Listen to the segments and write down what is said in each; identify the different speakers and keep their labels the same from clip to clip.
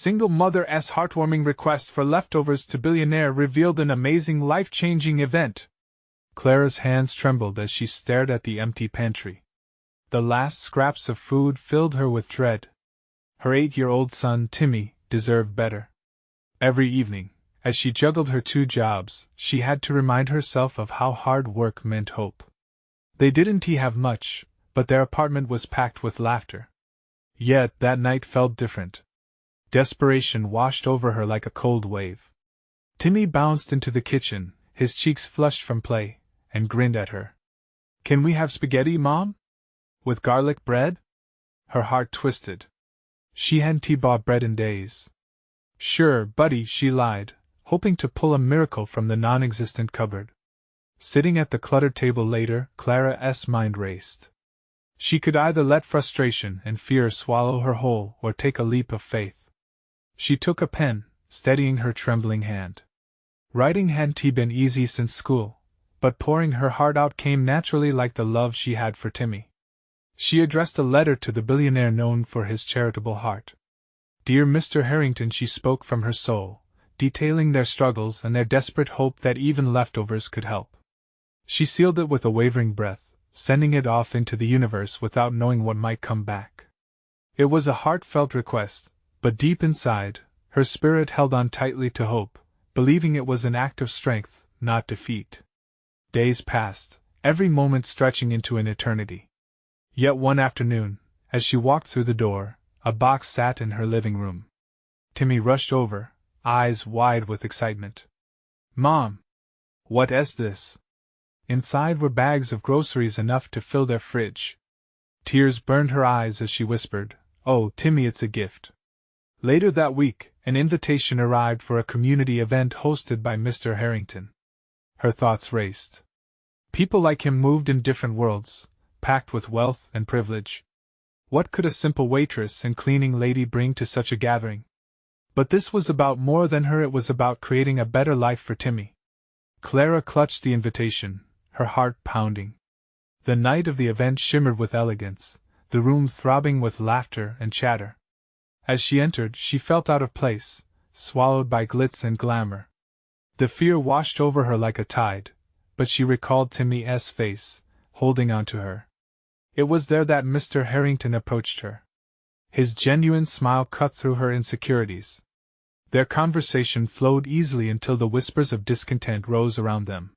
Speaker 1: Single mother's heartwarming request for leftovers to Billionaire revealed an amazing life-changing event. Clara's hands trembled as she stared at the empty pantry. The last scraps of food filled her with dread. Her 8-year-old son, Timmy, deserved better. Every evening, as she juggled her 2 jobs, she had to remind herself of how hard work meant hope. They didn't have much, but their apartment was packed with laughter. Yet that night felt different. Desperation washed over her like a cold wave. Timmy bounced into the kitchen, his cheeks flushed from play, and grinned at her. "Can we have spaghetti, Mom? With garlic bread?" Her heart twisted. She hadn't bought bread in days. "Sure, buddy," she lied, hoping to pull a miracle from the non-existent cupboard. Sitting at the cluttered table later, Clara's mind raced. She could either let frustration and fear swallow her whole or take a leap of faith. She took a pen, steadying her trembling hand. Writing hadn't been easy since school, but pouring her heart out came naturally like the love she had for Timmy. She addressed a letter to the billionaire known for his charitable heart. "Dear Mr. Harrington," she spoke from her soul, detailing their struggles and their desperate hope that even leftovers could help. She sealed it with a wavering breath, sending it off into the universe without knowing what might come back. It was a heartfelt request, but deep inside, her spirit held on tightly to hope, believing it was an act of strength, not defeat. Days passed, every moment stretching into an eternity. Yet one afternoon, as she walked through the door, a box sat in her living room. Timmy rushed over, eyes wide with excitement. "Mom! What is this?" Inside were bags of groceries enough to fill their fridge. Tears burned her eyes as she whispered, "Oh, Timmy, it's a gift." Later that week, an invitation arrived for a community event hosted by Mr. Harrington. Her thoughts raced. People like him moved in different worlds, packed with wealth and privilege. What could a simple waitress and cleaning lady bring to such a gathering? But this was about more than her, it was about creating a better life for Timmy. Clara clutched the invitation, her heart pounding. The night of the event shimmered with elegance, the room throbbing with laughter and chatter. As she entered, she felt out of place, swallowed by glitz and glamour. The fear washed over her like a tide, but she recalled Timmy's face, holding on to her. It was there that Mr. Harrington approached her. His genuine smile cut through her insecurities. Their conversation flowed easily until the whispers of discontent rose around them.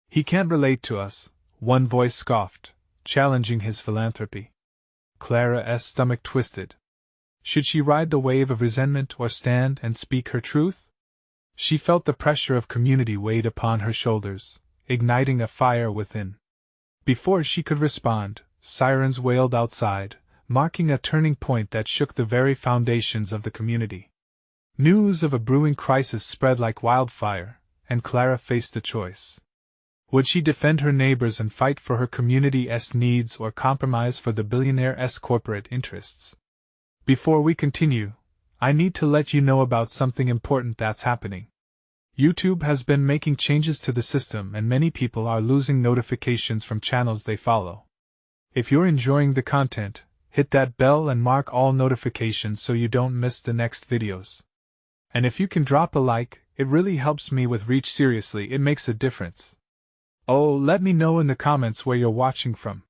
Speaker 1: "He can't relate to us," one voice scoffed, challenging his philanthropy. Clara's stomach twisted. Should she ride the wave of resentment or stand and speak her truth? She felt the pressure of community weighed upon her shoulders, igniting a fire within. Before she could respond, sirens wailed outside, marking a turning point that shook the very foundations of the community. News of a brewing crisis spread like wildfire, and Clara faced a choice. Would she defend her neighbors and fight for her community's needs or compromise for the billionaire's corporate interests? Before we continue, I need to let you know about something important that's happening. YouTube has been making changes to the system and many people are losing notifications from channels they follow. If you're enjoying the content, hit that bell and mark all notifications so you don't miss the next videos. And if you can drop a like, it really helps me with reach. Seriously, it makes a difference. Oh, let me know in the comments where you're watching from.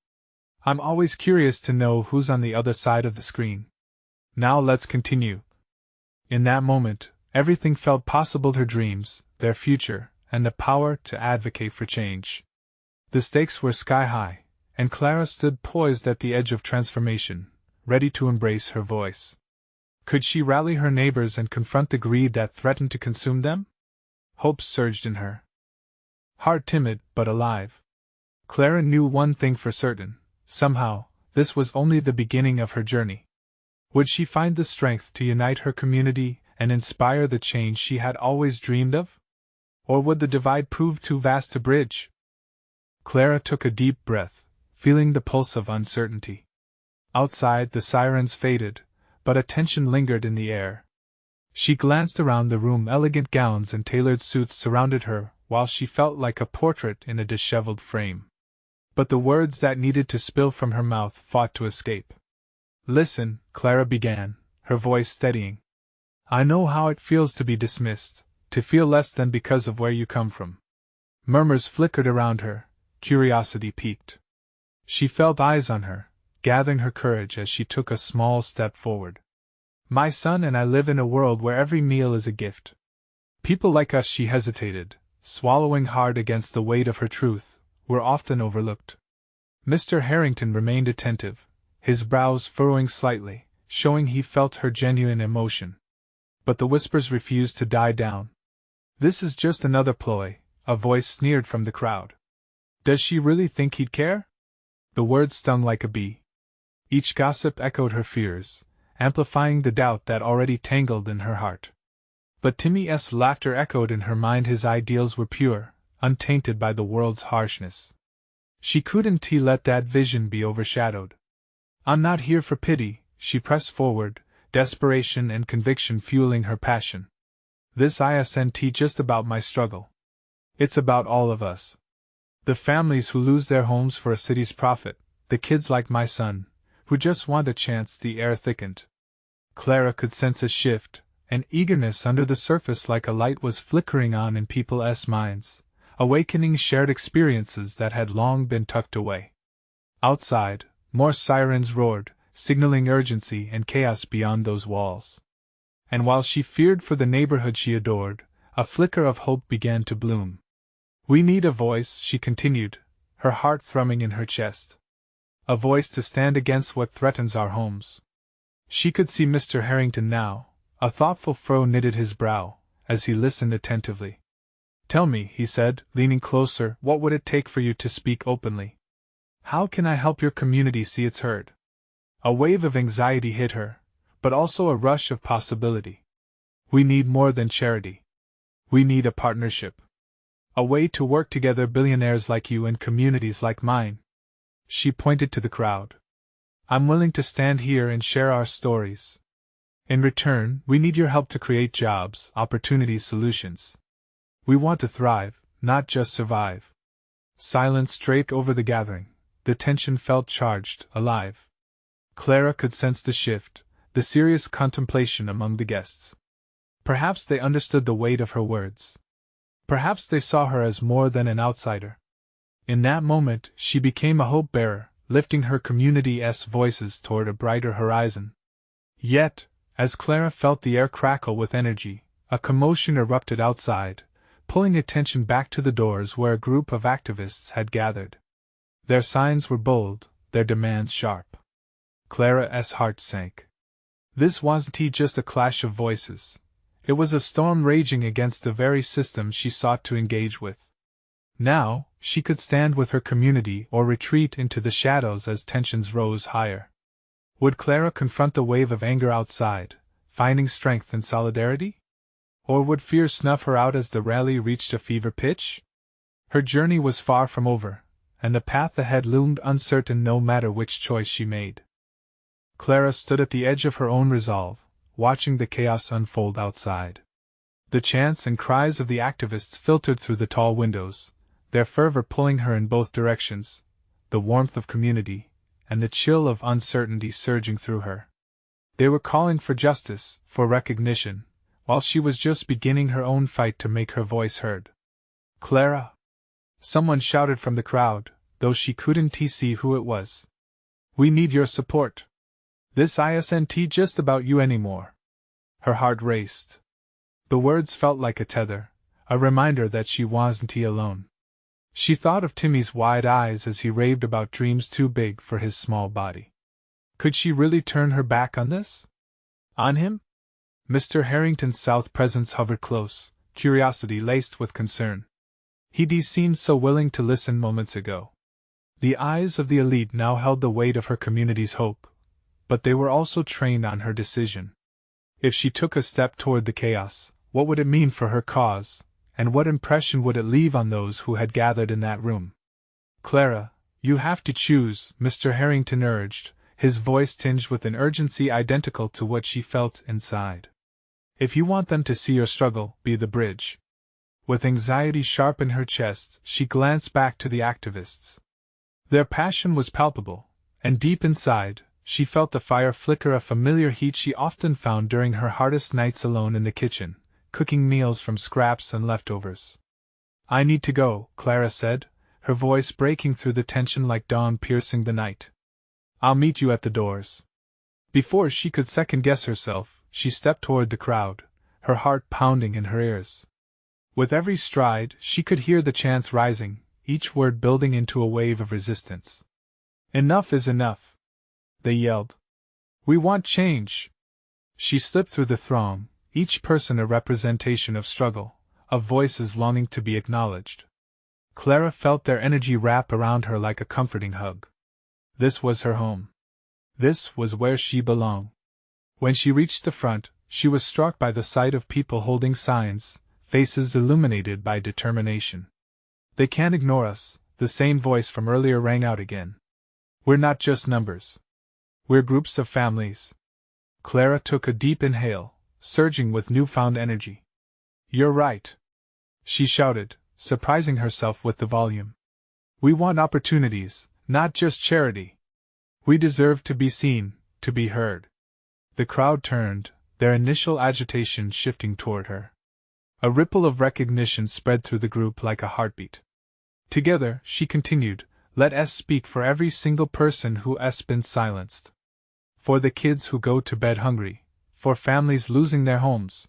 Speaker 1: I'm always curious to know who's on the other side of the screen. Now let's continue. In that moment, everything felt possible: her dreams, their future, and the power to advocate for change. The stakes were sky high, and Clara stood poised at the edge of transformation, ready to embrace her voice. Could she rally her neighbors and confront the greed that threatened to consume them? Hope surged in her. Heart timid but alive. Clara knew one thing for certain: somehow, this was only the beginning of her journey. Would she find the strength to unite her community and inspire the change she had always dreamed of? Or would the divide prove too vast to bridge? Clara took a deep breath, feeling the pulse of uncertainty. Outside, the sirens faded, but a tension lingered in the air. She glanced around the room. Elegant gowns and tailored suits surrounded her, while she felt like a portrait in a disheveled frame. But the words that needed to spill from her mouth fought to escape. "Listen," Clara began, her voice steadying. I know how it feels to be dismissed, to feel less than because of where you come from. Murmurs flickered around her, curiosity piqued. She felt eyes on her, gathering her courage as she took a small step forward. My son and I live in a world where every meal is a gift. People like us, she hesitated, swallowing hard against the weight of her truth, were often overlooked. Mr. Harrington remained attentive, his brows furrowing slightly, showing he felt her genuine emotion. But the whispers refused to die down. This is just another ploy, a voice sneered from the crowd. Does she really think he'd care? The words stung like a bee. Each gossip echoed her fears, amplifying the doubt that already tangled in her heart. But Timmy's laughter echoed in her mind. His ideals were pure, untainted by the world's harshness. She couldn't let that vision be overshadowed. I'm not here for pity, she pressed forward, desperation and conviction fueling her passion. This isn't just about my struggle. It's about all of us. The families who lose their homes for a city's profit, the kids like my son, who just want a chance. The air thickened. Clara could sense a shift, an eagerness under the surface, like a light was flickering on in people's minds, awakening shared experiences that had long been tucked away. Outside, more sirens roared, signaling urgency and chaos beyond those walls. And while she feared for the neighborhood she adored, a flicker of hope began to bloom. We need a voice, she continued, her heart thrumming in her chest. A voice to stand against what threatens our homes. She could see Mr. Harrington now, a thoughtful frown knitted his brow, as he listened attentively. Tell me, he said, leaning closer, what would it take for you to speak openly? How can I help your community see it's heard? A wave of anxiety hit her, but also a rush of possibility. We need more than charity. We need a partnership. A way to work together, billionaires like you and communities like mine. She pointed to the crowd. I'm willing to stand here and share our stories. In return, we need your help to create jobs, opportunities, solutions. We want to thrive, not just survive. Silence draped over the gathering. The tension felt charged, alive. Clara could sense the shift, the serious contemplation among the guests. Perhaps they understood the weight of her words. Perhaps they saw her as more than an outsider. In that moment, she became a hope-bearer, lifting her community's voices toward a brighter horizon. Yet, as Clara felt the air crackle with energy, a commotion erupted outside, pulling attention back to the doors where a group of activists had gathered. Their signs were bold, their demands sharp. Clara's heart sank. This wasn't just a clash of voices. It was a storm raging against the very system she sought to engage with. Now, she could stand with her community or retreat into the shadows as tensions rose higher. Would Clara confront the wave of anger outside, finding strength in solidarity? Or would fear snuff her out as the rally reached a fever pitch? Her journey was far from over, and the path ahead loomed uncertain no matter which choice she made. Clara stood at the edge of her own resolve, watching the chaos unfold outside. The chants and cries of the activists filtered through the tall windows, their fervor pulling her in both directions, the warmth of community, and the chill of uncertainty surging through her. They were calling for justice, for recognition, while she was just beginning her own fight to make her voice heard. Clara! Someone shouted from the crowd, though she couldn't see who it was. We need your support. This isn't just about you anymore. Her heart raced. The words felt like a tether, a reminder that she wasn't alone. She thought of Timmy's wide eyes as he raved about dreams too big for his small body. Could she really turn her back on this? On him? Mr. Harrington's south presence hovered close, curiosity laced with concern. He'd seemed so willing to listen moments ago. The eyes of the elite now held the weight of her community's hope, but they were also trained on her decision. If she took a step toward the chaos, what would it mean for her cause, and what impression would it leave on those who had gathered in that room? Clara, you have to choose, Mr. Harrington urged, his voice tinged with an urgency identical to what she felt inside. If you want them to see your struggle, be the bridge. With anxiety sharp in her chest, she glanced back to the activists. Their passion was palpable, and deep inside, she felt the fire flicker, a familiar heat she often found during her hardest nights alone in the kitchen, cooking meals from scraps and leftovers. "I need to go," Clara said, her voice breaking through the tension like dawn piercing the night. "I'll meet you at the doors." Before she could second-guess herself, she stepped toward the crowd, her heart pounding in her ears. With every stride, she could hear the chants rising, each word building into a wave of resistance. "Enough is enough," they yelled. "We want change." She slipped through the throng, each person a representation of struggle, of voices longing to be acknowledged. Clara felt their energy wrap around her like a comforting hug. This was her home. This was where she belonged. When she reached the front, she was struck by the sight of people holding signs, faces illuminated by determination. "They can't ignore us," the same voice from earlier rang out again. "We're not just numbers. We're groups of families." Clara took a deep inhale, surging with newfound energy. "You're right," she shouted, surprising herself with the volume. "We want opportunities, not just charity. We deserve to be seen, to be heard." The crowd turned, their initial agitation shifting toward her. A ripple of recognition spread through the group like a heartbeat. Together, she continued, "Let us speak for every single person who has been silenced. For the kids who go to bed hungry, for families losing their homes."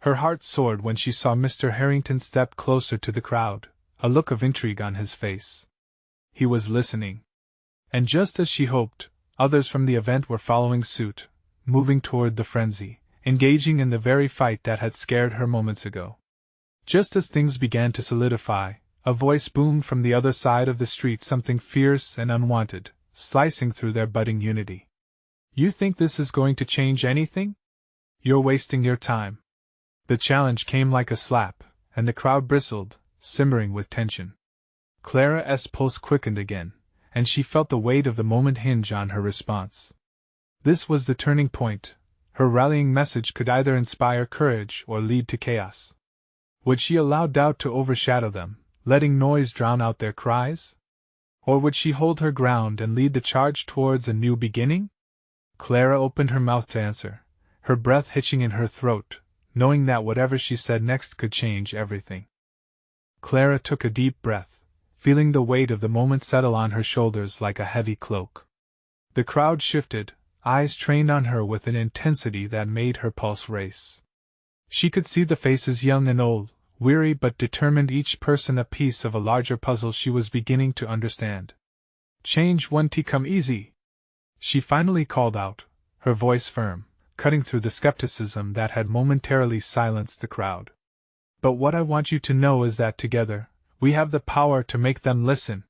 Speaker 1: Her heart soared when she saw Mr. Harrington step closer to the crowd, a look of intrigue on his face. He was listening. And just as she hoped, others from the event were following suit, moving toward the frenzy, engaging in the very fight that had scared her moments ago. Just as things began to solidify, a voice boomed from the other side of the street, something fierce and unwanted, slicing through their budding unity. "You think this is going to change anything? You're wasting your time." The challenge came like a slap, and the crowd bristled, simmering with tension. Clara's pulse quickened again, and she felt the weight of the moment hinge on her response. This was the turning point. Her rallying message could either inspire courage or lead to chaos. Would she allow doubt to overshadow them, letting noise drown out their cries? Or would she hold her ground and lead the charge towards a new beginning? Clara opened her mouth to answer, her breath hitching in her throat, knowing that whatever she said next could change everything. Clara took a deep breath, feeling the weight of the moment settle on her shoulders like a heavy cloak. The crowd shifted, eyes trained on her with an intensity that made her pulse race. She could see the faces young and old, weary but determined, each person a piece of a larger puzzle she was beginning to understand. "Change won't come easy," she finally called out, her voice firm, cutting through the skepticism that had momentarily silenced the crowd. "But what I want you to know is that together, we have the power to make them listen."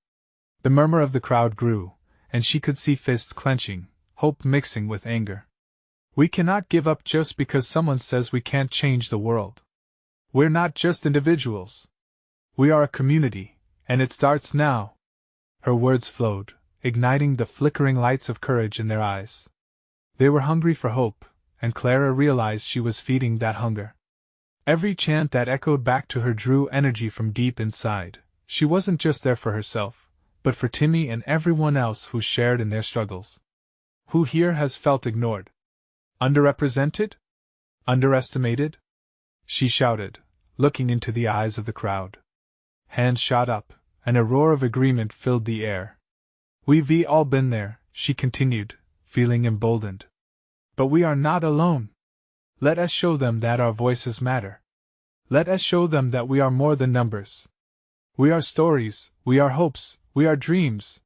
Speaker 1: The murmur of the crowd grew, and she could see fists clenching, hope mixing with anger. "We cannot give up just because someone says we can't change the world. We're not just individuals. We are a community, and it starts now." Her words flowed, igniting the flickering lights of courage in their eyes. They were hungry for hope, and Clara realized she was feeding that hunger. Every chant that echoed back to her drew energy from deep inside. She wasn't just there for herself, but for Timmy and everyone else who shared in their struggles. Who here has felt ignored? Underrepresented? Underestimated? She shouted, looking into the eyes of the crowd. Hands shot up, and a roar of agreement filled the air. "We've all been there," she continued, feeling emboldened. "But we are not alone. Let us show them that our voices matter. Let us show them that we are more than numbers. We are stories, we are hopes, we are dreams."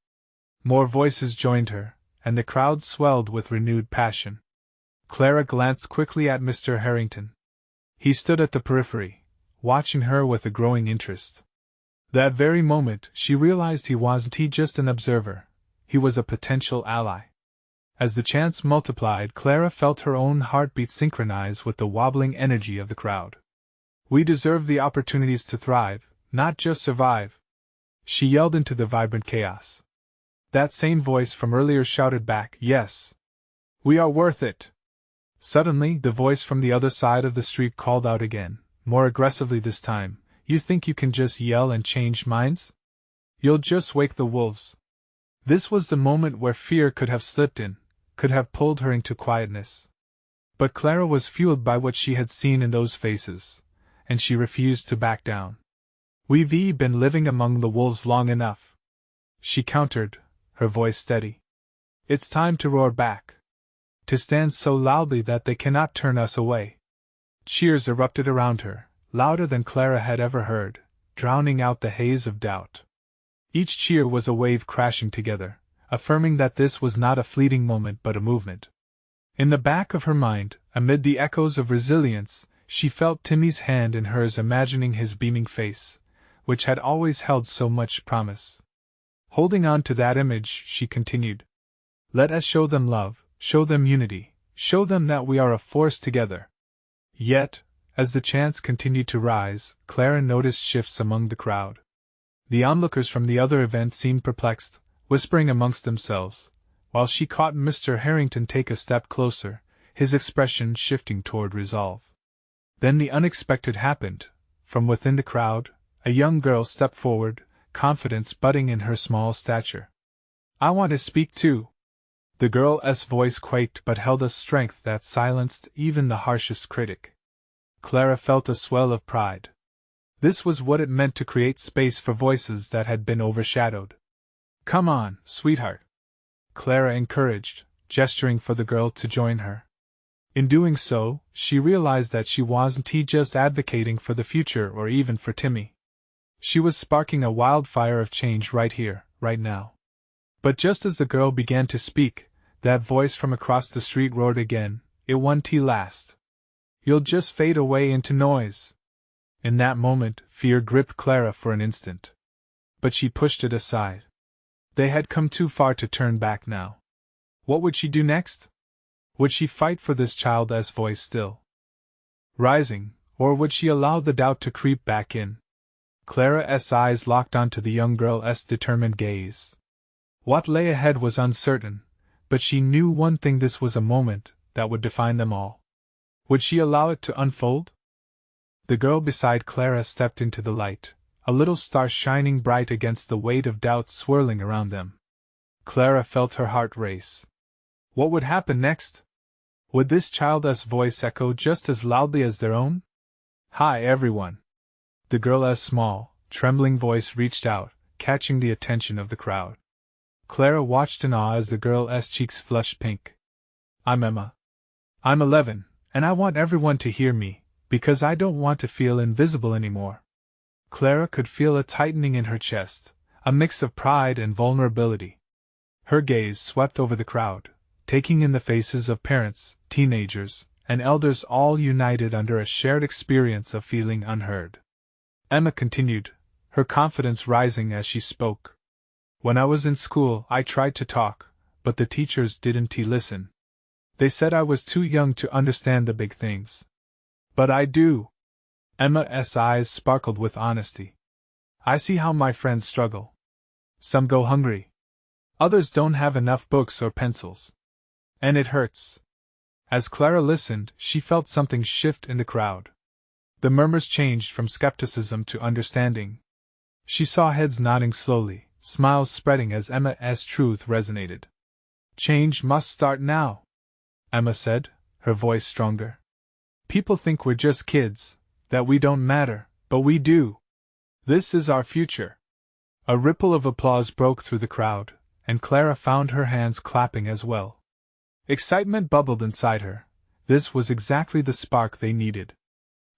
Speaker 1: More voices joined her, and the crowd swelled with renewed passion. Clara glanced quickly at Mr. Harrington. He stood at the periphery, watching her with a growing interest. That very moment, she realized he wasn't just an observer, he was a potential ally. As the chants multiplied, Clara felt her own heartbeat synchronize with the wobbling energy of the crowd. "We deserve the opportunities to thrive, not just survive," she yelled into the vibrant chaos. That same voice from earlier shouted back, "Yes. We are worth it." Suddenly, the voice from the other side of the street called out again, more aggressively this time, "You think you can just yell and change minds? You'll just wake the wolves." This was the moment where fear could have slipped in, could have pulled her into quietness. But Clara was fueled by what she had seen in those faces, and she refused to back down. "We've been living among the wolves long enough," she countered, her voice steady. "It's time to roar back. To stand so loudly that they cannot turn us away." Cheers erupted around her, louder than Clara had ever heard, drowning out the haze of doubt. Each cheer was a wave crashing together, affirming that this was not a fleeting moment but a movement. In the back of her mind, amid the echoes of resilience, she felt Timmy's hand in hers, imagining his beaming face, which had always held so much promise. Holding on to that image, she continued, "Let us show them love, show them unity, show them that we are a force together." Yet, as the chants continued to rise, Clara noticed shifts among the crowd. The onlookers from the other event seemed perplexed, whispering amongst themselves, while she caught Mr. Harrington take a step closer, his expression shifting toward resolve. Then the unexpected happened. From within the crowd, a young girl stepped forward, confidence budding in her small stature. "I want to speak too." The girl's voice quaked but held a strength that silenced even the harshest critic. Clara felt a swell of pride. This was what it meant to create space for voices that had been overshadowed. "Come on, sweetheart," Clara encouraged, gesturing for the girl to join her. In doing so, she realized that she wasn't just advocating for the future or even for Timmy. She was sparking a wildfire of change right here, right now. But just as the girl began to speak, that voice from across the street roared again, "It won't last. You'll just fade away into noise." In that moment, fear gripped Clara for an instant. But she pushed it aside. They had come too far to turn back now. What would she do next? Would she fight for this child's voice still rising, or would she allow the doubt to creep back in? Clara's eyes locked onto the young girl's determined gaze. What lay ahead was uncertain, but she knew one thing: this was a moment that would define them all. Would she allow it to unfold? The girl beside Clara stepped into the light, a little star shining bright against the weight of doubt swirling around them. Clara felt her heart race. What would happen next? Would this child's voice echo just as loudly as their own? "Hi, everyone." The girl's small, trembling voice reached out, catching the attention of the crowd. Clara watched in awe as the girl's cheeks flushed pink. "I'm Emma. I'm 11, and I want everyone to hear me, because I don't want to feel invisible anymore." Clara could feel a tightening in her chest, a mix of pride and vulnerability. Her gaze swept over the crowd, taking in the faces of parents, teenagers, and elders, all united under a shared experience of feeling unheard. Emma continued, her confidence rising as she spoke. "When I was in school, I tried to talk, but the teachers didn't listen. They said I was too young to understand the big things. But I do." Emma's eyes sparkled with honesty. "I see how my friends struggle. Some go hungry. Others don't have enough books or pencils. And it hurts." As Clara listened, she felt something shift in the crowd. The murmurs changed from skepticism to understanding. She saw heads nodding slowly, smiles spreading as Emma's truth resonated. "Change must start now," Emma said, her voice stronger. "People think we're just kids, that we don't matter, but we do. This is our future." A ripple of applause broke through the crowd, and Clara found her hands clapping as well. Excitement bubbled inside her. This was exactly the spark they needed.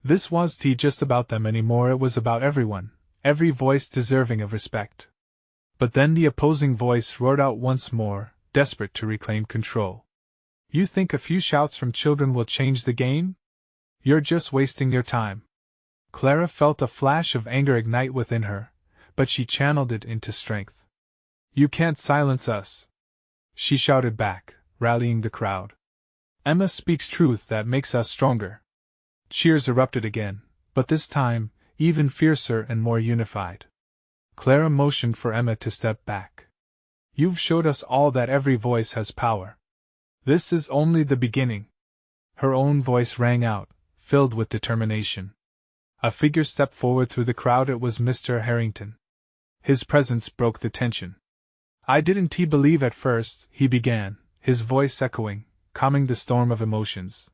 Speaker 1: This wasn't just about them anymore, it was about everyone, every voice deserving of respect. But then the opposing voice roared out once more, desperate to reclaim control. "You think a few shouts from children will change the game? You're just wasting your time." Clara felt a flash of anger ignite within her, but she channeled it into strength. "You can't silence us," she shouted back, rallying the crowd. "Emma speaks truth that makes us stronger." Cheers erupted again, but this time, even fiercer and more unified. Clara motioned for Emma to step back. "You've showed us all that every voice has power. This is only the beginning." Her own voice rang out, filled with determination. A figure stepped forward through the crowd. It was Mr. Harrington. His presence broke the tension. "I didn't believe at first," he began, his voice echoing, calming the storm of emotions.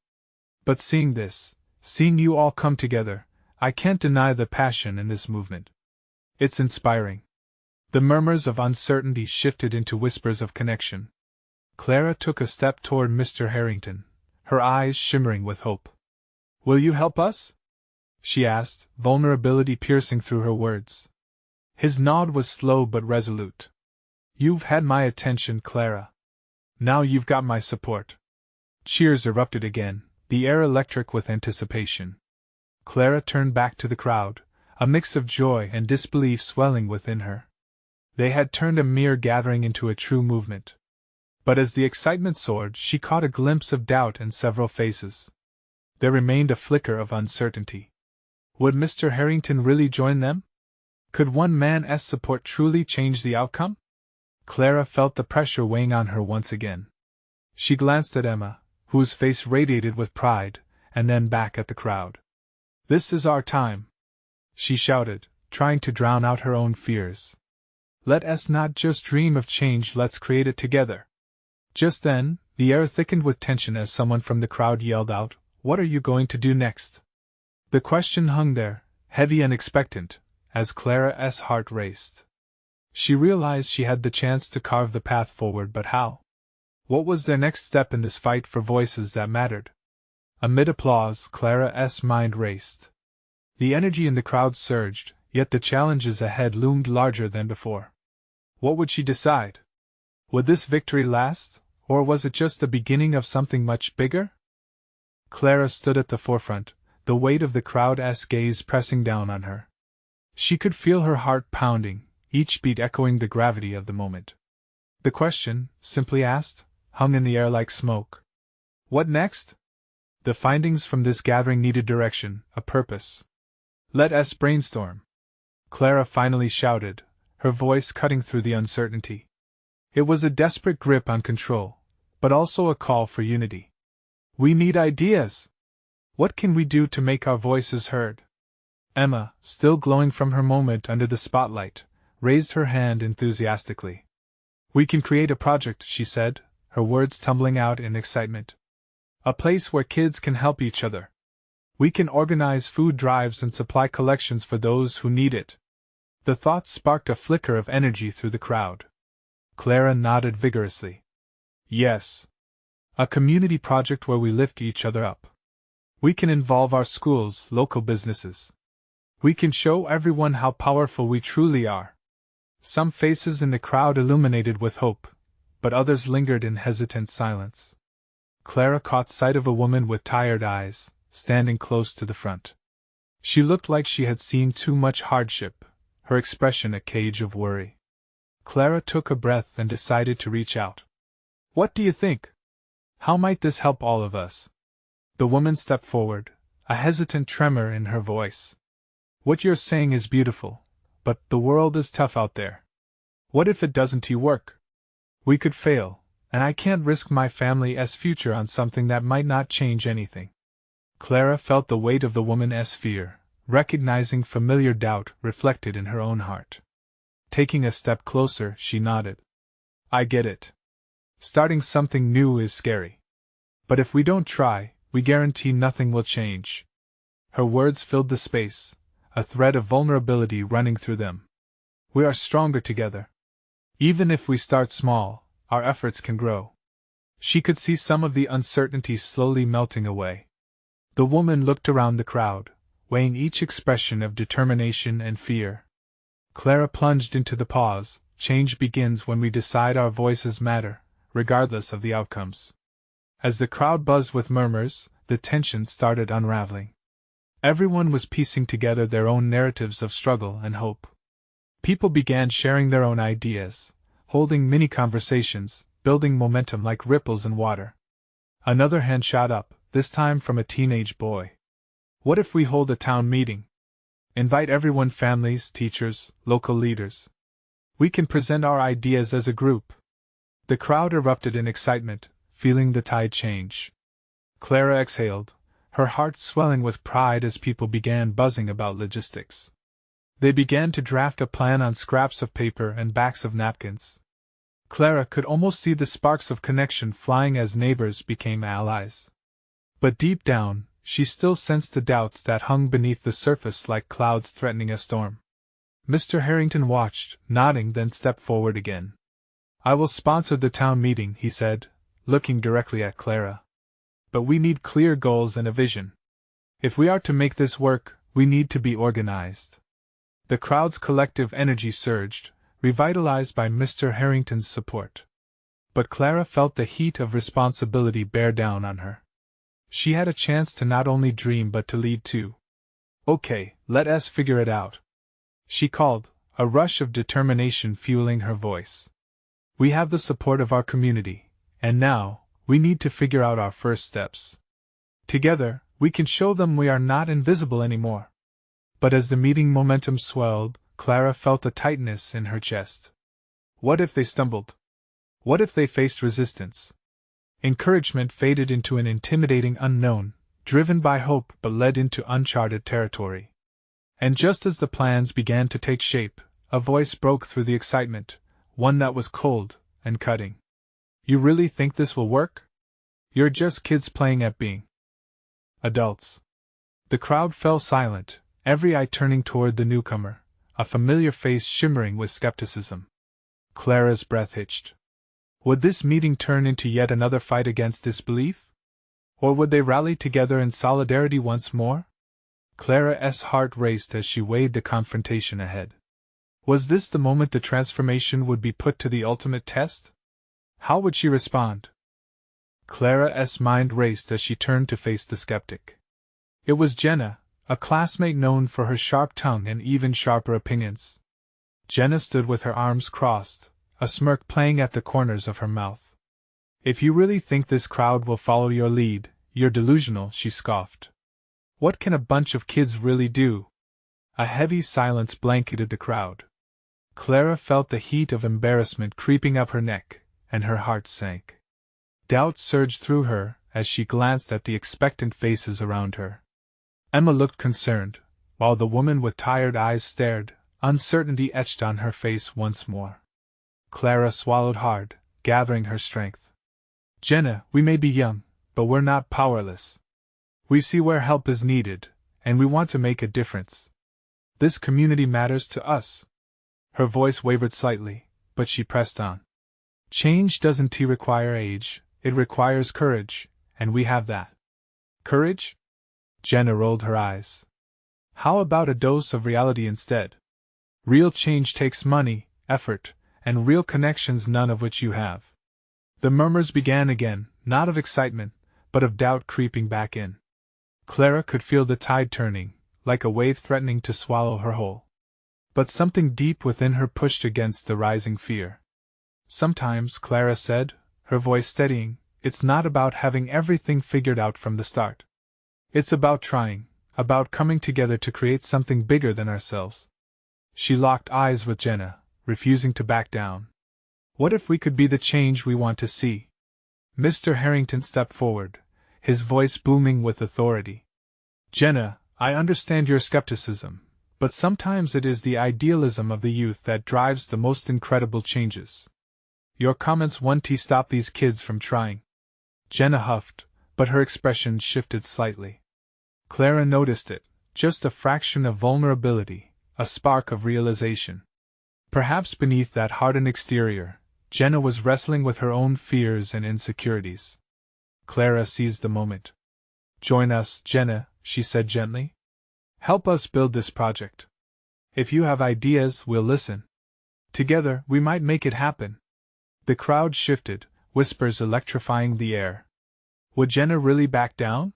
Speaker 1: But seeing you all come together, I can't deny the passion in this movement. It's inspiring. The murmurs of uncertainty shifted into whispers of connection. Clara took a step toward Mr. Harrington, her eyes shimmering with hope. Will you help us? She asked, vulnerability piercing through her words. His nod was slow but resolute. You've had my attention, Clara. Now you've got my support. Cheers erupted again, the air electric with anticipation. Clara turned back to the crowd, a mix of joy and disbelief swelling within her. They had turned a mere gathering into a true movement. But as the excitement soared, she caught a glimpse of doubt in several faces. There remained a flicker of uncertainty. Would Mr. Harrington really join them? Could one man's support truly change the outcome? Clara felt the pressure weighing on her once again. She glanced at Emma, whose face radiated with pride, and then back at the crowd. This is our time, she shouted, trying to drown out her own fears. Let us not just dream of change, let's create it together. Just then, the air thickened with tension as someone from the crowd yelled out, What are you going to do next? The question hung there, heavy and expectant, as Clara's heart raced. She realized she had the chance to carve the path forward, but how? What was their next step in this fight for voices that mattered? Amid applause, Clara's mind raced. The energy in the crowd surged, yet the challenges ahead loomed larger than before. What would she decide? Would this victory last, or was it just the beginning of something much bigger? Clara stood at the forefront, the weight of the crowd's gaze pressing down on her. She could feel her heart pounding, each beat echoing the gravity of the moment. The question, simply asked, hung in the air like smoke. What next? The findings from this gathering needed direction, a purpose. Let us brainstorm. Clara finally shouted, her voice cutting through the uncertainty. It was a desperate grip on control, but also a call for unity. We need ideas. What can we do to make our voices heard? Emma, still glowing from her moment under the spotlight, raised her hand enthusiastically. We can create a project, she said, her words tumbling out in excitement. A place where kids can help each other. We can organize food drives and supply collections for those who need it. The thought sparked a flicker of energy through the crowd. Clara nodded vigorously. Yes. A community project where we lift each other up. We can involve our schools, local businesses. We can show everyone how powerful we truly are. Some faces in the crowd illuminated with hope, but others lingered in hesitant silence. Clara caught sight of a woman with tired eyes, standing close to the front. She looked like she had seen too much hardship, her expression a cage of worry. Clara took a breath and decided to reach out. What do you think? How might this help all of us? The woman stepped forward, a hesitant tremor in her voice. What you're saying is beautiful, but the world is tough out there. What if it doesn't work? We could fail, and I can't risk my family's future on something that might not change anything. Clara felt the weight of the woman's fear, recognizing familiar doubt reflected in her own heart. Taking a step closer, she nodded. I get it. Starting something new is scary. But if we don't try, we guarantee nothing will change. Her words filled the space, a thread of vulnerability running through them. We are stronger together. Even if we start small, our efforts can grow. She could see some of the uncertainty slowly melting away. The woman looked around the crowd, weighing each expression of determination and fear. Clara plunged into the pause. Change begins when we decide our voices matter, regardless of the outcomes. As the crowd buzzed with murmurs, the tension started unraveling. Everyone was piecing together their own narratives of struggle and hope. People began sharing their own ideas, holding mini-conversations, building momentum like ripples in water. Another hand shot up, this time from a teenage boy. What if we hold a town meeting? Invite everyone, families, teachers, local leaders. We can present our ideas as a group. The crowd erupted in excitement, feeling the tide change. Clara exhaled, her heart swelling with pride as people began buzzing about logistics. They began to draft a plan on scraps of paper and backs of napkins. Clara could almost see the sparks of connection flying as neighbors became allies. But deep down, she still sensed the doubts that hung beneath the surface like clouds threatening a storm. Mr. Harrington watched, nodding, then stepped forward again. "I will sponsor the town meeting," he said, looking directly at Clara. "But we need clear goals and a vision. If we are to make this work, we need to be organized." The crowd's collective energy surged, revitalized by Mr. Harrington's support. But Clara felt the heat of responsibility bear down on her. She had a chance to not only dream but to lead too. "Okay, let us figure it out," she called, a rush of determination fueling her voice. "We have the support of our community, and now, we need to figure out our first steps. Together, we can show them we are not invisible anymore." But as the meeting momentum swelled, Clara felt a tightness in her chest. What if they stumbled? What if they faced resistance? Encouragement faded into an intimidating unknown, driven by hope but led into uncharted territory. And just as the plans began to take shape, a voice broke through the excitement, one that was cold and cutting. "You really think this will work? You're just kids playing at being adults." The crowd fell silent, every eye turning toward the newcomer, a familiar face shimmering with skepticism. Clara's breath hitched. Would this meeting turn into yet another fight against disbelief? Or would they rally together in solidarity once more? Clara's heart raced as she weighed the confrontation ahead. Was this the moment the transformation would be put to the ultimate test? How would she respond? Clara's mind raced as she turned to face the skeptic. It was Jenna, a classmate known for her sharp tongue and even sharper opinions. Jenna stood with her arms crossed, a smirk playing at the corners of her mouth. "If you really think this crowd will follow your lead, you're delusional," she scoffed. "What can a bunch of kids really do?" A heavy silence blanketed the crowd. Clara felt the heat of embarrassment creeping up her neck, and her heart sank. Doubt surged through her as she glanced at the expectant faces around her. Emma looked concerned, while the woman with tired eyes stared, uncertainty etched on her face once more. Clara swallowed hard, gathering her strength. "Jenna, we may be young, but we're not powerless. We see where help is needed, and we want to make a difference. This community matters to us." Her voice wavered slightly, but she pressed on. "Change doesn't require age, it requires courage, and we have that." "Courage?" Jenna rolled her eyes. "How about a dose of reality instead? Real change takes money, effort, and real connections, none of which you have." The murmurs began again, not of excitement, but of doubt creeping back in. Clara could feel the tide turning, like a wave threatening to swallow her whole. But something deep within her pushed against the rising fear. "Sometimes," Clara said, her voice steadying, "it's not about having everything figured out from the start. It's about trying, about coming together to create something bigger than ourselves." She locked eyes with Jenna, refusing to back down. "What if we could be the change we want to see?" Mr. Harrington stepped forward, his voice booming with authority. "Jenna, I understand your skepticism, but sometimes it is the idealism of the youth that drives the most incredible changes. Your comments won't stop these kids from trying." Jenna huffed, but her expression shifted slightly. Clara noticed it, just a fraction of vulnerability, a spark of realization. Perhaps beneath that hardened exterior, Jenna was wrestling with her own fears and insecurities. Clara seized the moment. "Join us, Jenna," she said gently. "Help us build this project. If you have ideas, we'll listen. Together, we might make it happen." The crowd shifted, whispers electrifying the air. Would Jenna really back down?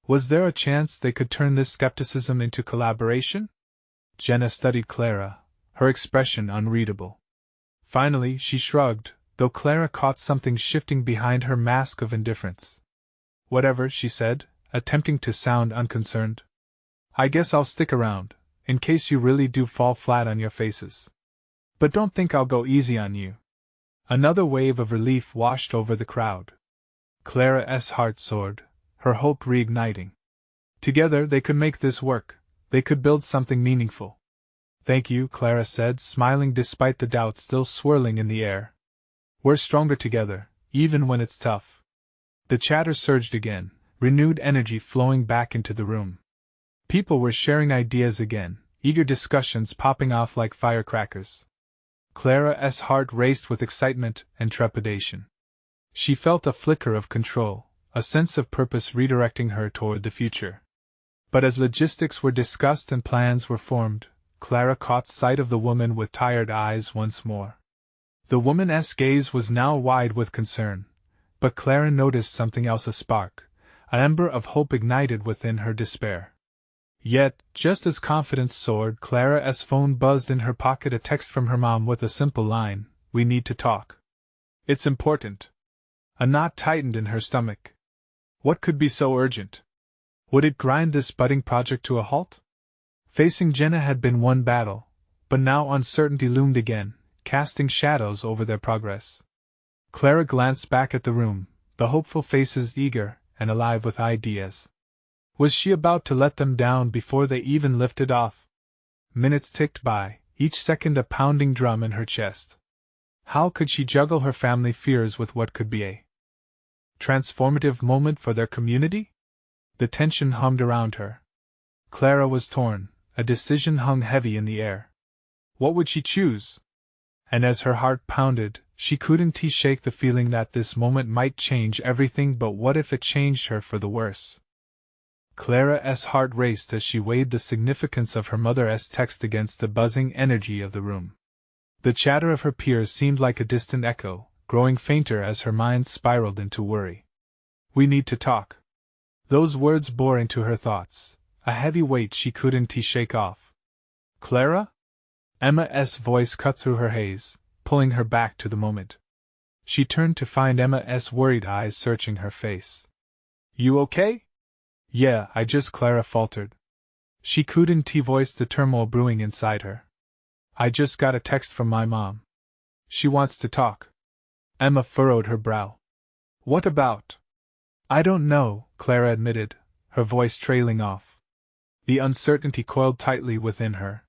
Speaker 1: Was there a chance they could turn this skepticism into collaboration? Jenna studied Clara, her expression unreadable. Finally, she shrugged, though Clara caught something shifting behind her mask of indifference. "Whatever," she said, attempting to sound unconcerned. "I guess I'll stick around, in case you really do fall flat on your faces. But don't think I'll go easy on you." Another wave of relief washed over the crowd. Clara's heart soared, her hope reigniting. Together they could make this work, they could build something meaningful. "Thank you," Clara said, smiling despite the doubt still swirling in the air. We're stronger together, even when it's tough. The chatter surged again, renewed energy flowing back into the room. People were sharing ideas again, eager discussions popping off like firecrackers. Clara's heart raced with excitement and trepidation. She felt a flicker of control, a sense of purpose redirecting her toward the future. But as logistics were discussed and plans were formed, Clara caught sight of the woman with tired eyes once more. The woman's gaze was now wide with concern, but Clara noticed something else, a spark, an ember of hope ignited within her despair. Yet, just as confidence soared, Clara's phone buzzed in her pocket, a text from her mom with a simple line, "We need to talk. It's important." A knot tightened in her stomach. What could be so urgent? Would it grind this budding project to a halt? Facing Jenna had been one battle, but now uncertainty loomed again, casting shadows over their progress. Clara glanced back at the room, the hopeful faces eager and alive with ideas. Was she about to let them down before they even lifted off? Minutes ticked by, each second a pounding drum in her chest. How could she juggle her family fears with what could be a transformative moment for their community? The tension hummed around her. Clara was torn, a decision hung heavy in the air. What would she choose? And as her heart pounded, she couldn't shake the feeling that this moment might change everything. But what if it changed her for the worse? Clara's heart raced as she weighed the significance of her mother's text against the buzzing energy of the room. The chatter of her peers seemed like a distant echo, growing fainter as her mind spiraled into worry. We need to talk. Those words bore into her thoughts, a heavy weight she couldn't shake off. Clara? Emma's voice cut through her haze, pulling her back to the moment. She turned to find Emma's worried eyes searching her face. You okay? Yeah, Clara faltered. She couldn't voice the turmoil brewing inside her. I just got a text from my mom. She wants to talk. Emma furrowed her brow. What about? I don't know, Clara admitted, her voice trailing off. The uncertainty coiled tightly within her.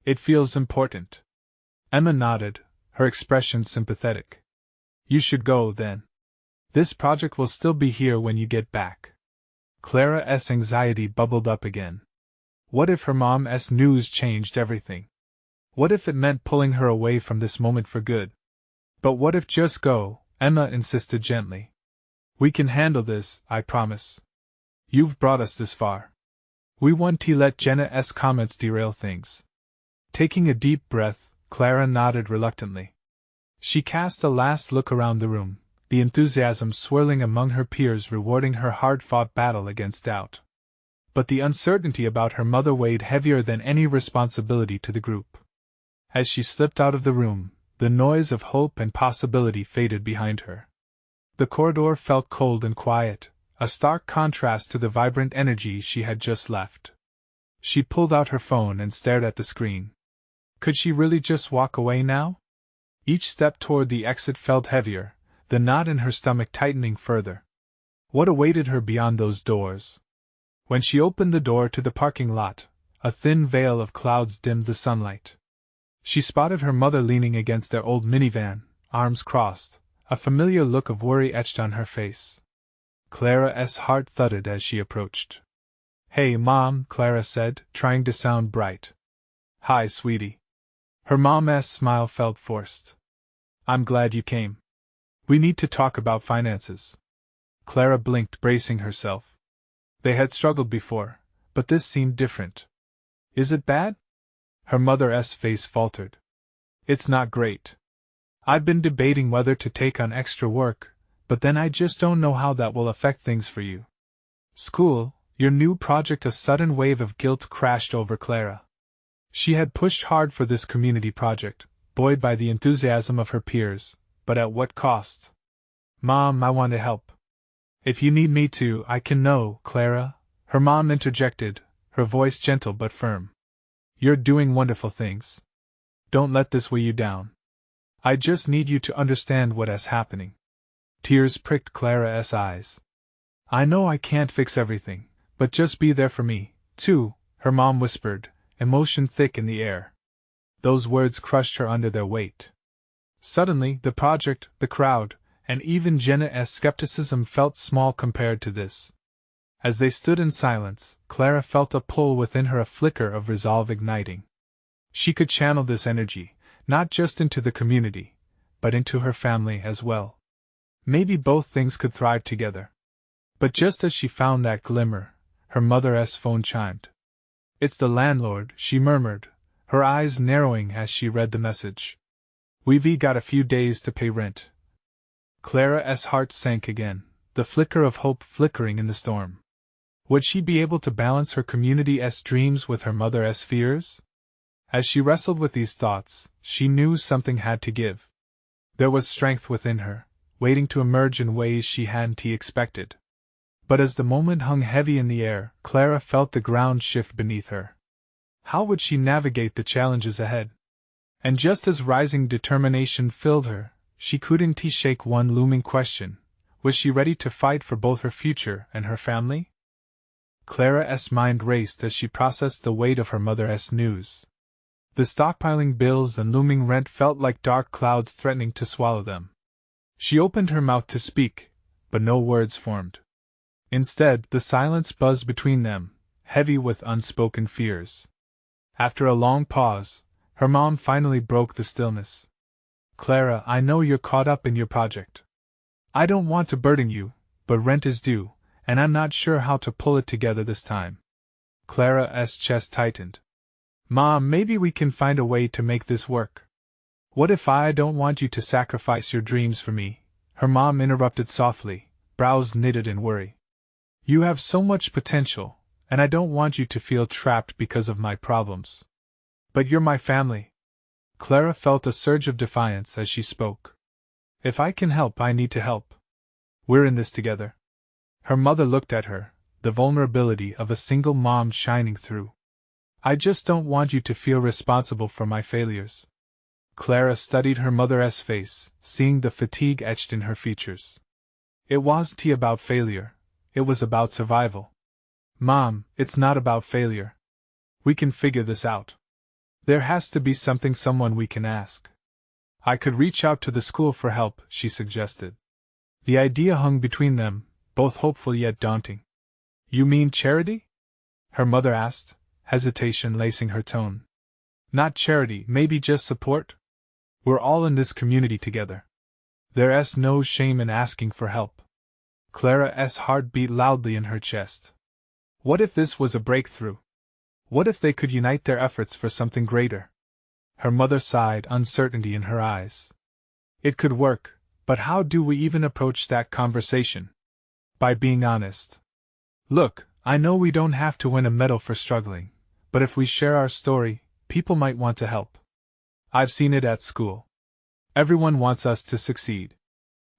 Speaker 1: It feels important. Emma nodded, her expression sympathetic. You should go, then. This project will still be here when you get back. Clara's anxiety bubbled up again. What if her mom's news changed everything? What if it meant pulling her away from this moment for good? But what if just go, Emma insisted gently. We can handle this, I promise. You've brought us this far. We won't let Jenna's comments derail things. Taking a deep breath, Clara nodded reluctantly. She cast a last look around the room, the enthusiasm swirling among her peers rewarding her hard-fought battle against doubt. But the uncertainty about her mother weighed heavier than any responsibility to the group. As she slipped out of the room, the noise of hope and possibility faded behind her. The corridor felt cold and quiet, a stark contrast to the vibrant energy she had just left. She pulled out her phone and stared at the screen. Could she really just walk away now? Each step toward the exit felt heavier, the knot in her stomach tightening further. What awaited her beyond those doors? When she opened the door to the parking lot, a thin veil of clouds dimmed the sunlight. She spotted her mother leaning against their old minivan, arms crossed, a familiar look of worry etched on her face. Clara's heart thudded as she approached. Hey, Mom, Clara said, trying to sound bright. Hi, sweetie. Her mom's smile felt forced. I'm glad you came. We need to talk about finances. Clara blinked, bracing herself. They had struggled before, but this seemed different. Is it bad? Her mother's face faltered. It's not great. I've been debating whether to take on extra work, but then I just don't know how that will affect things for you. School, your new project. A sudden wave of guilt crashed over Clara. She had pushed hard for this community project, buoyed by the enthusiasm of her peers, but at what cost? Mom, I want to help. If you need me to, I can. No, Clara, her mom interjected, her voice gentle but firm. You're doing wonderful things. Don't let this weigh you down. I just need you to understand what is happening. Tears pricked Clara's eyes. I know I can't fix everything, but just be there for me, too, her mom whispered, emotion thick in the air. Those words crushed her under their weight. Suddenly, the project, the crowd, and even Jenna's skepticism felt small compared to this. As they stood in silence, Clara felt a pull within her, a flicker of resolve igniting. She could channel this energy, not just into the community, but into her family as well. Maybe both things could thrive together. But just as she found that glimmer, her mother's phone chimed. "It's the landlord," she murmured, her eyes narrowing as she read the message. "We've got a few days to pay rent." Clara's heart sank again, the flicker of hope flickering in the storm. Would she be able to balance her community's dreams with her mother's fears? As she wrestled with these thoughts, she knew something had to give. There was strength within her, waiting to emerge in ways she hadn't expected. But as the moment hung heavy in the air, Clara felt the ground shift beneath her. How would she navigate the challenges ahead? And just as rising determination filled her, she couldn't shake one looming question: was she ready to fight for both her future and her family? Clara's mind raced as she processed the weight of her mother's news. The stockpiling bills and looming rent felt like dark clouds threatening to swallow them. She opened her mouth to speak, but no words formed. Instead, the silence buzzed between them, heavy with unspoken fears. After a long pause, her mom finally broke the stillness. "Clara, I know you're caught up in your project. I don't want to burden you, but rent is due, and I'm not sure how to pull it together this time." Clara's chest tightened. "Mom, maybe we can find a way to make this work." "What if I don't want you to sacrifice your dreams for me?" her mom interrupted softly, brows knitted in worry. "You have so much potential, and I don't want you to feel trapped because of my problems." "But you're my family." Clara felt a surge of defiance as she spoke. "If I can help, I need to help. We're in this together." Her mother looked at her, the vulnerability of a single mom shining through. "I just don't want you to feel responsible for my failures." Clara studied her mother's face, seeing the fatigue etched in her features. "It wasn't about failure, it was about survival." "Mom, it's not about failure. We can figure this out. There has to be someone we can ask." "I could reach out to the school for help," she suggested. The idea hung between them, both hopeful yet daunting. "You mean charity?" her mother asked, hesitation lacing her tone. "Not charity, maybe just support? We're all in this community together. There's no shame in asking for help." Clara's heart beat loudly in her chest. What if this was a breakthrough? What if they could unite their efforts for something greater? Her mother sighed, uncertainty in her eyes. "It could work, but how do we even approach that conversation?" "By being honest. Look, I know we don't have to win a medal for struggling, but if we share our story, people might want to help. I've seen it at school. Everyone wants us to succeed."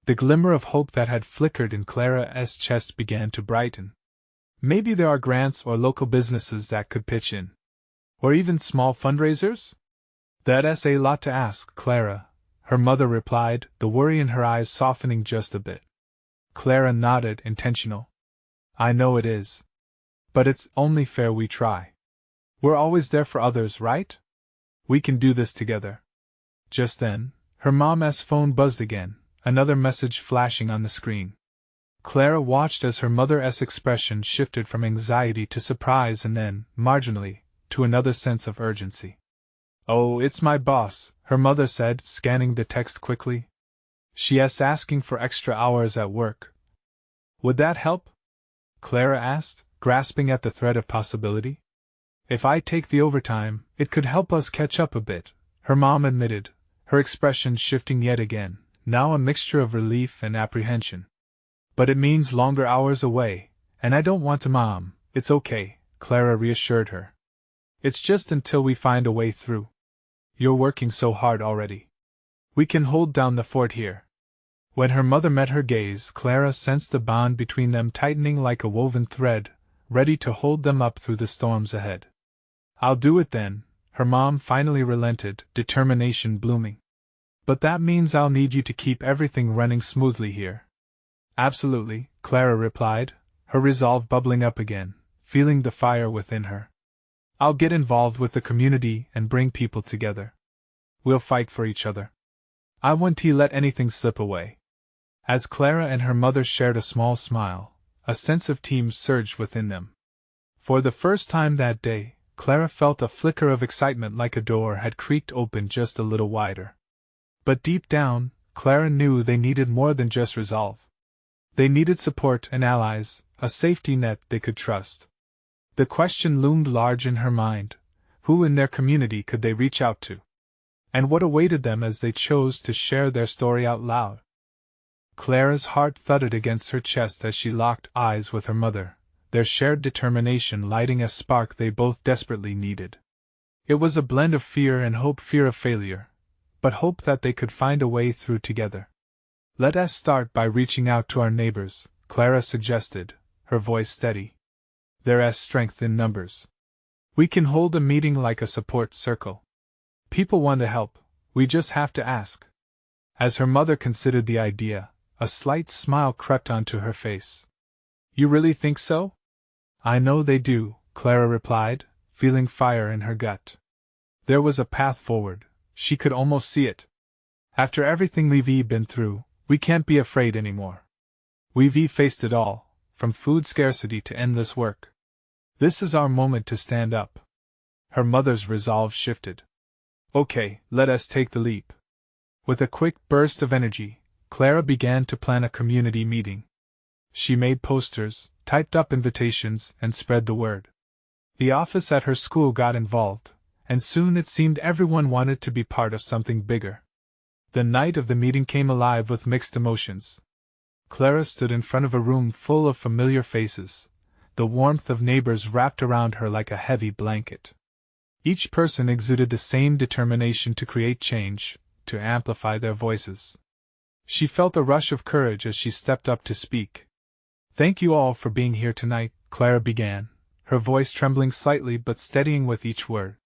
Speaker 1: The glimmer of hope that had flickered in Clara's chest began to brighten. Maybe there are grants or local businesses that could pitch in. Or even small fundraisers? "That's a lot to ask, Clara," her mother replied, the worry in her eyes softening just a bit. Clara nodded, intentional. "I know it is. But it's only fair we try. We're always there for others, right? We can do this together." Just then, her mom's phone buzzed again, another message flashing on the screen. Clara watched as her mother's expression shifted from anxiety to surprise and then, marginally, to another sense of urgency. "Oh, it's my boss," her mother said, scanning the text quickly. "She's asking for extra hours at work." "Would that help?" Clara asked, grasping at the thread of possibility. "If I take the overtime, it could help us catch up a bit," her mom admitted, her expression shifting yet again, now a mixture of relief and apprehension. "But it means longer hours away, and I don't want to, Mom. It's okay," Clara reassured her. "It's just until we find a way through. You're working so hard already. We can hold down the fort here." When her mother met her gaze, Clara sensed the bond between them tightening like a woven thread, ready to hold them up through the storms ahead. "I'll do it then," her mom finally relented, determination blooming. "But that means I'll need you to keep everything running smoothly here." "Absolutely," Clara replied, her resolve bubbling up again, feeling the fire within her. "I'll get involved with the community and bring people together. We'll fight for each other. I wouldn't let anything slip away. As Clara and her mother shared a small smile, a sense of team surged within them. For the first time that day, Clara felt a flicker of excitement, like a door had creaked open just a little wider. But deep down, Clara knew they needed more than just resolve. They needed support and allies, a safety net they could trust. The question loomed large in her mind: who in their community could they reach out to? And what awaited them as they chose to share their story out loud? Clara's heart thudded against her chest as she locked eyes with her mother, their shared determination lighting a spark they both desperately needed. It was a blend of fear and hope, fear of failure, but hope that they could find a way through together. Let us start by reaching out to our neighbors, Clara suggested, her voice steady. There's strength in numbers. We can hold a meeting like a support circle. People want to help, we just have to ask. As her mother considered the idea, a slight smile crept onto her face. You really think so? I know they do, Clara replied, feeling fire in her gut. There was a path forward, she could almost see it. After everything we've been through, we can't be afraid anymore. We've faced it all, from food scarcity to endless work. This is our moment to stand up. Her mother's resolve shifted. Okay, let us take the leap. With a quick burst of energy, Clara began to plan a community meeting. She made posters, typed up invitations, and spread the word. The office at her school got involved, and soon it seemed everyone wanted to be part of something bigger. The night of the meeting came alive with mixed emotions. Clara stood in front of a room full of familiar faces, the warmth of neighbors wrapped around her like a heavy blanket. Each person exuded the same determination to create change, to amplify their voices. She felt a rush of courage as she stepped up to speak. Thank you all for being here tonight, Clara began, her voice trembling slightly but steadying with each word.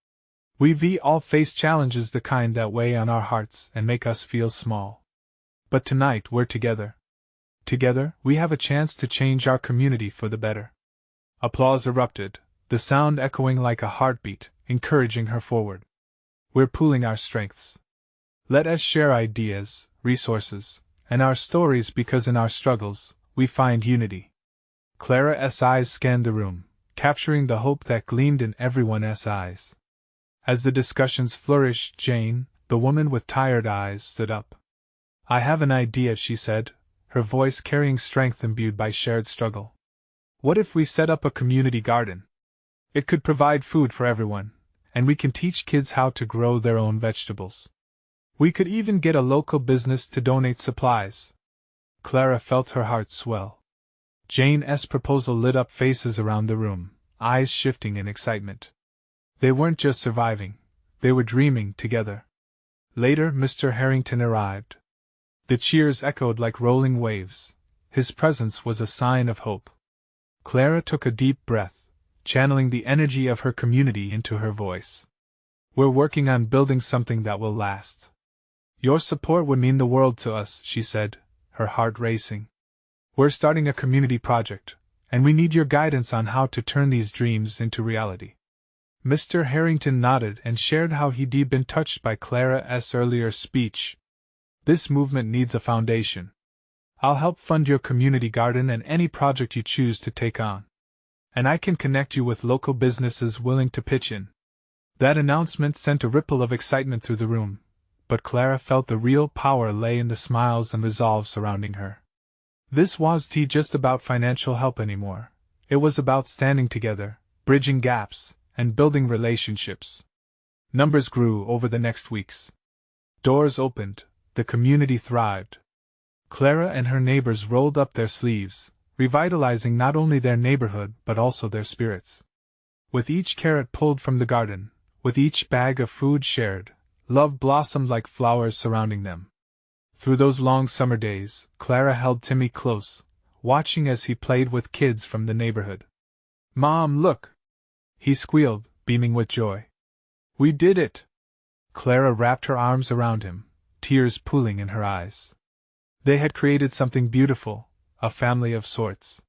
Speaker 1: We've all faced challenges, the kind that weigh on our hearts and make us feel small. But tonight we're together. Together, we have a chance to change our community for the better. Applause erupted, the sound echoing like a heartbeat, encouraging her forward. We're pooling our strengths. Let us share ideas, resources, and our stories, because in our struggles, we find unity. Clara's eyes scanned the room, capturing the hope that gleamed in everyone's eyes. As the discussions flourished, Jane, the woman with tired eyes, stood up. I have an idea, she said, her voice carrying strength imbued by shared struggle. What if we set up a community garden? It could provide food for everyone, and we can teach kids how to grow their own vegetables. We could even get a local business to donate supplies. Clara felt her heart swell. Jane's proposal lit up faces around the room, eyes shifting in excitement. They weren't just surviving, they were dreaming together. Later, Mr. Harrington arrived. The cheers echoed like rolling waves. His presence was a sign of hope. Clara took a deep breath, channeling the energy of her community into her voice. We're working on building something that will last. Your support would mean the world to us, she said, her heart racing. We're starting a community project, and we need your guidance on how to turn these dreams into reality. Mr. Harrington nodded and shared how he'd been touched by Clara's earlier speech. This movement needs a foundation. I'll help fund your community garden and any project you choose to take on. And I can connect you with local businesses willing to pitch in. That announcement sent a ripple of excitement through the room, but Clara felt the real power lay in the smiles and resolve surrounding her. This wasn't just about financial help anymore. It was about standing together, bridging gaps, and building relationships. Numbers grew over the next weeks. Doors opened, the community thrived. Clara and her neighbors rolled up their sleeves, revitalizing not only their neighborhood but also their spirits. With each carrot pulled from the garden, with each bag of food shared, love blossomed like flowers surrounding them. Through those long summer days, Clara held Timmy close, watching as he played with kids from the neighborhood. Mom, look! He squealed, beaming with joy. We did it! Clara wrapped her arms around him, tears pooling in her eyes. They had created something beautiful, a family of sorts.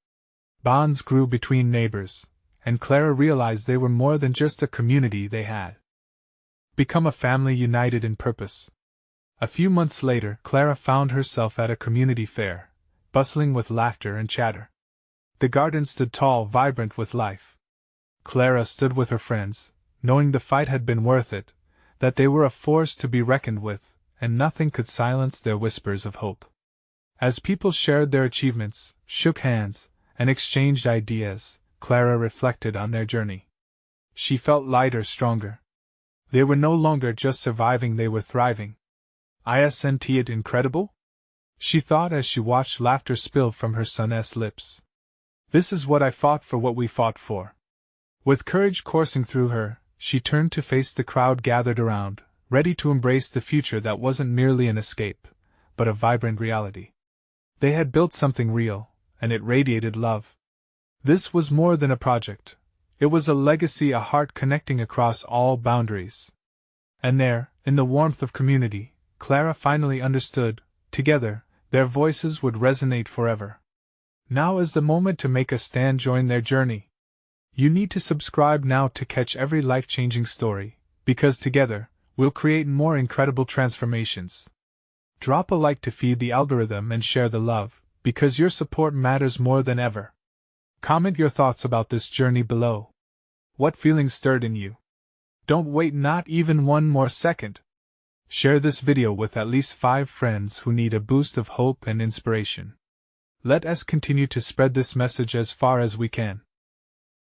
Speaker 1: Bonds grew between neighbors, and Clara realized they were more than just a community. They had become a family united in purpose. A few months later, Clara found herself at a community fair, bustling with laughter and chatter. The garden stood tall, vibrant with life. Clara stood with her friends, knowing the fight had been worth it, that they were a force to be reckoned with, and nothing could silence their whispers of hope. As people shared their achievements, shook hands, and exchanged ideas, Clara reflected on their journey. She felt lighter, stronger. They were no longer just surviving, they were thriving. Isn't it incredible? She thought as she watched laughter spill from her son's lips. This is what I fought for, what we fought for. With courage coursing through her, she turned to face the crowd gathered around, ready to embrace the future that wasn't merely an escape, but a vibrant reality. They had built something real, and it radiated love. This was more than a project. It was a legacy, a heart connecting across all boundaries. And there, in the warmth of community, Clara finally understood, together, their voices would resonate forever. Now is the moment to make a stand, join their journey. You need to subscribe now to catch every life-changing story, because together, we'll create more incredible transformations. Drop a like to feed the algorithm and share the love, because your support matters more than ever. Comment your thoughts about this journey below. What feelings stirred in you? Don't wait not even one more second. Share this video with at least 5 friends who need a boost of hope and inspiration. Let us continue to spread this message as far as we can.